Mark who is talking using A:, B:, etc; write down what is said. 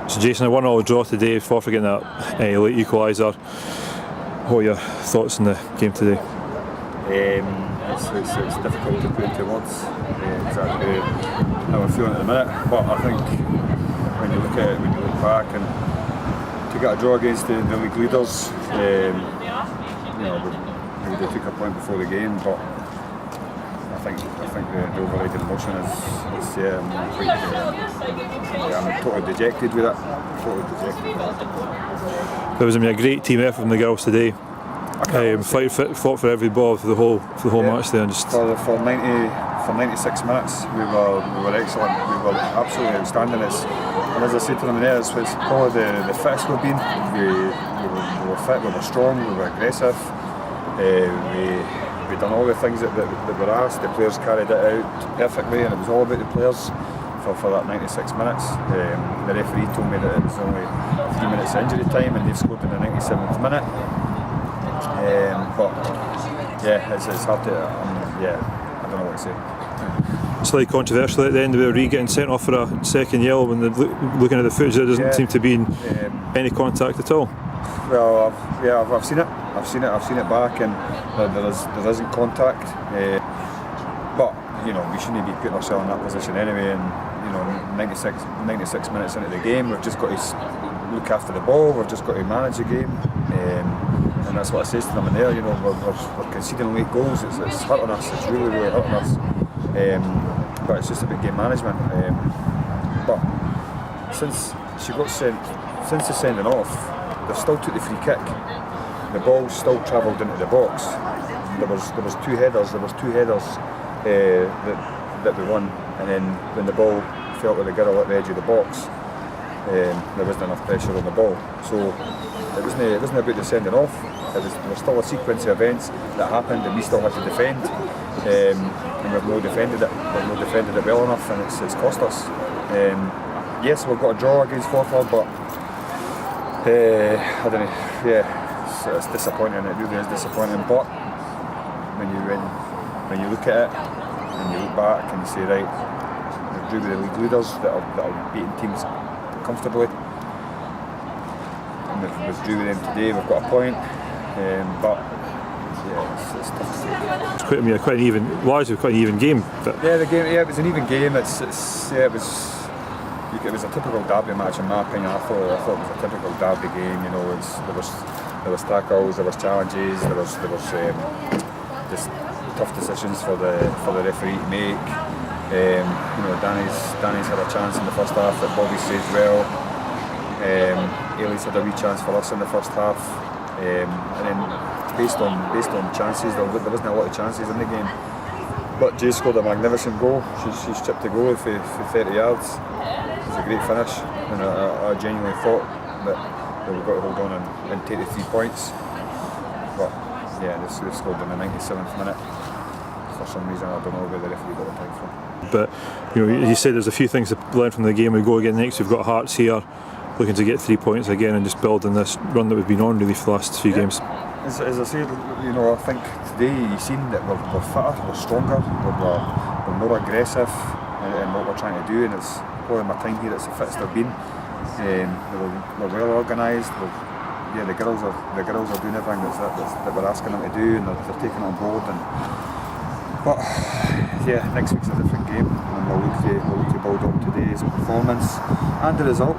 A: So Jason, a 1-1 draw today, Forfar getting that late equaliser. What are your thoughts on the game today?
B: It's difficult to put into words exactly how I'm feeling at the minute, but I think when you look at it, when you look back and to get a draw against the league leaders, we took a point before the game, but I think the overriding emotion is I'm totally dejected with it.
A: There was a great team effort from the girls today. Fought for every ball for the whole match there. And just
B: for 96 minutes, we were excellent. We were absolutely outstanding. And as I said to them there, it's probably the fittest we've been. We were fit, we were strong, we were aggressive. We done all the things that were asked. The players carried it out perfectly, and it was all about the players for that 96 minutes. The referee told me that it was only 3 minutes injury time, and they've scored in the 97th minute. But yeah, it's hard to. I don't know what to say.
A: Slightly controversial at the end of the getting sent off for a second yellow when they're looking at the footage. There doesn't seem to be any contact at all.
B: Well, I've seen it. I've seen it back, and there isn't contact. But we shouldn't be putting ourselves in that position anyway. And 96 minutes into the game, we've just got to look after the ball. We've just got to manage the game. And that's what I say to them in there. We're conceding late goals. It's hurting us. It's really hurting us. But it's just about game management. But since the sending off, they still took the free kick. The ball still travelled into the box. There was two headers. That we won, and then when the ball felt with the girl at the edge of the box, there wasn't enough pressure on the ball. So it wasn't about the sending off. There was still a sequence of events that happened, and we still had to defend. And we've not defended it. We've not defended it well enough, and it's cost us. Yes, we've got a draw against Forfar, but I don't know. Yeah, it's disappointing. It really is disappointing. But when you look at it and you look back and you say, right, we're drew with the league leaders that are beating teams comfortably. And we've drew with them today. We've got a point. But yeah, it's tough to say.
A: It's quite an even. Largely quite an even game. But
B: the game. Yeah, it was an even game. It was a typical derby match in my opinion. I thought it was a typical derby game. There was tackles, there was challenges, there was just tough decisions for the referee to make. Danny's had a chance in the first half that Bobby saved well. Ailey's had a wee chance for us in the first half. And then based on chances, there wasn't a lot of chances in the game. But Jay scored a magnificent goal. She's chipped the goal for 30 yards. It was a great finish, and I genuinely thought that we've got to hold on and take the 3 points. But yeah, they've scored in the 97th minute. For some reason, I don't know where the referee got the time from.
A: But you said there's a few things to learn from the game. We go again next. We've got Hearts here, looking to get 3 points again and just build on this run that we've been on really for the last few games.
B: As I said, I think today you've seen that we're fitter, we're stronger, we're more aggressive in what we're trying to do, and it's probably my time here it's the fittest I've been. We're well organised. The girls are doing everything that we're asking them to do, and they're taking it on board. But yeah, next week's a different game, and we'll look to build on today's performance and the result.